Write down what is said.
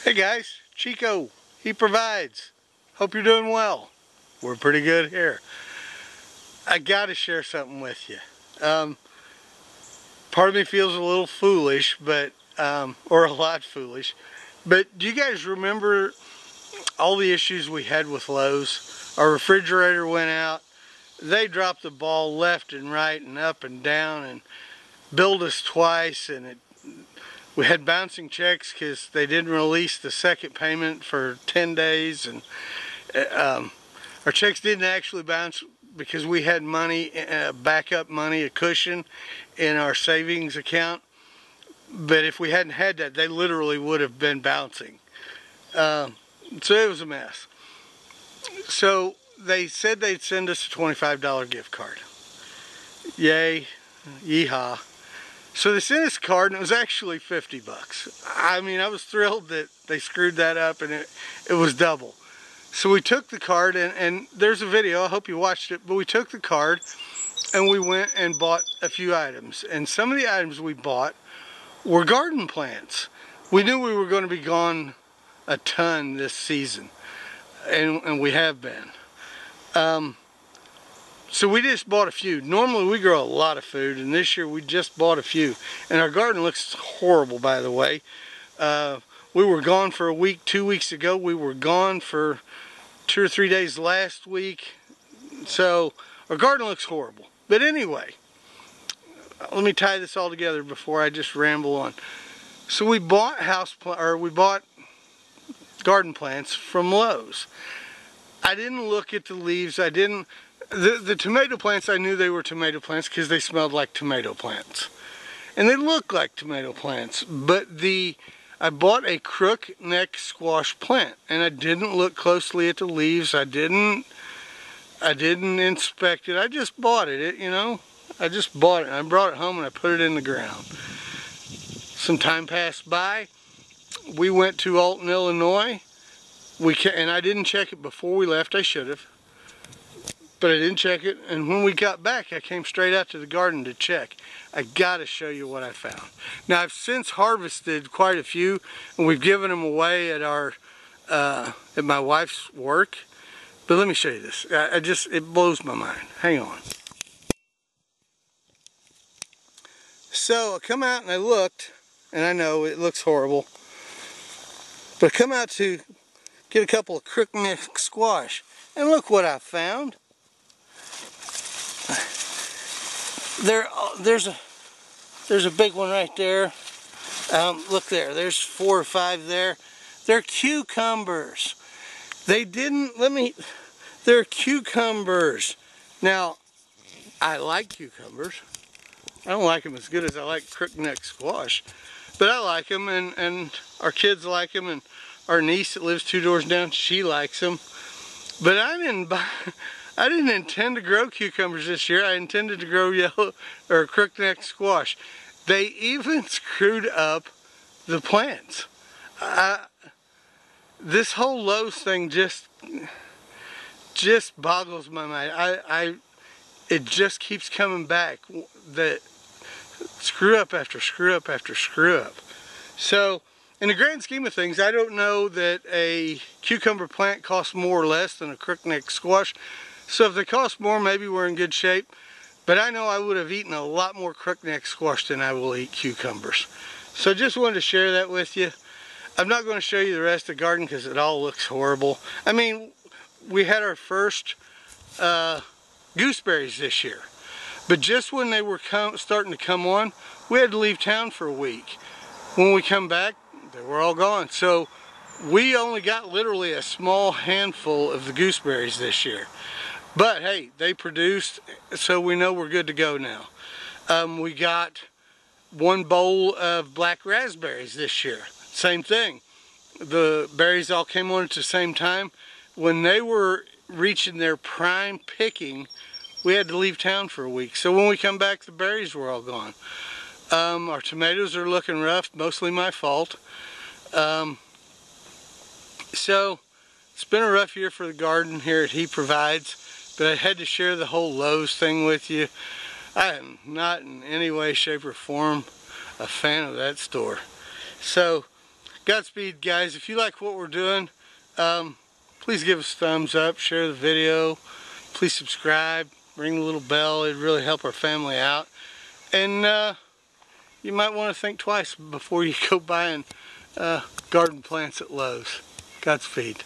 Hey guys, Chico, he provides. Hope you're doing well. We're pretty good here. I gotta share something with you. Part of me feels a little foolish, but or a lot foolish. But do you guys remember all the issues we had with Lowe's? Our refrigerator went out. They dropped the ball left and right and up and down and billed us twice, and we had bouncing checks because they didn't release the second payment for 10 days, and our checks didn't actually bounce because we had money, backup money, a cushion in our savings account. But if we hadn't had that, they literally would have been bouncing. So it was a mess. So they said they'd send us a $25 gift card. Yay, yeehaw. So they sent us a card, and it was actually 50 bucks. I mean, I was thrilled that they screwed that up, and it was double. So we took the card, and there's a video, I hope you watched it, but we took the card and we went and bought a few items. And some of the items we bought were garden plants. We knew we were going to be gone a ton this season, and we have been. So we just bought a few. Normally we grow a lot of food, and this year we just bought a few. And our garden looks horrible, by the way. We were gone for a week 2 weeks ago. We were gone for 2 or 3 days last week. So our garden looks horrible. But anyway, let me tie this all together before I just ramble on. So we bought garden plants from Lowe's. I didn't look at the leaves. The tomato plants, I knew they were tomato plants because they smelled like tomato plants. And they looked like tomato plants. But I bought a crook-neck squash plant, and I didn't look closely at the leaves. I didn't inspect it. I just bought it, you know. I just bought it, and I brought it home and I put it in the ground. Some time passed by. We went to Alton, Illinois. And I didn't check it before we left. I should have. But I didn't check it, and when we got back, I came straight out to the garden to check. I gotta show you what I found. Now, I've since harvested quite a few, and we've given them away at at my wife's work. But let me show you this. It blows my mind. Hang on. So I come out and I looked, and I know it looks horrible, but I come out to get a couple of crook-neck squash, and look what I found. There's a big one right there. Look there, there's 4 or 5 there. They're cucumbers. They're cucumbers. Now, I like cucumbers. I don't like them as good as I like crook-neck squash, but I like them, and our kids like them, and our niece that lives 2 doors down, she likes them. But I didn't intend to grow cucumbers this year. I intended to grow yellow or crook-neck squash. They even screwed up the plants. This whole Lowe's thing just boggles my mind. It just keeps coming back. That screw up after screw up after screw up. So, in the grand scheme of things, I don't know that a cucumber plant costs more or less than a crook-neck squash. So if they cost more, maybe we're in good shape. But I know I would have eaten a lot more crook-neck squash than I will eat cucumbers. So just wanted to share that with you. I'm not going to show you the rest of the garden because it all looks horrible. I mean, we had our first gooseberries this year. But just when they were starting to come on, we had to leave town for a week. When we come back, they were all gone. So we only got literally a small handful of the gooseberries this year. But hey, they produced, so we know we're good to go now. We got 1 bowl of black raspberries this year. Same thing. The berries all came on at the same time. When they were reaching their prime picking, we had to leave town for a week. So when we come back, the berries were all gone. Our tomatoes are looking rough, mostly my fault. So it's been a rough year for the garden here at He Provides. But I had to share the whole Lowe's thing with you. I am not in any way, shape, or form a fan of that store. So Godspeed, guys. If you like what we're doing, please give us a thumbs up, share the video, please subscribe, ring the little bell. It'd really help our family out. And you might want to think twice before you go buying garden plants at Lowe's. Godspeed.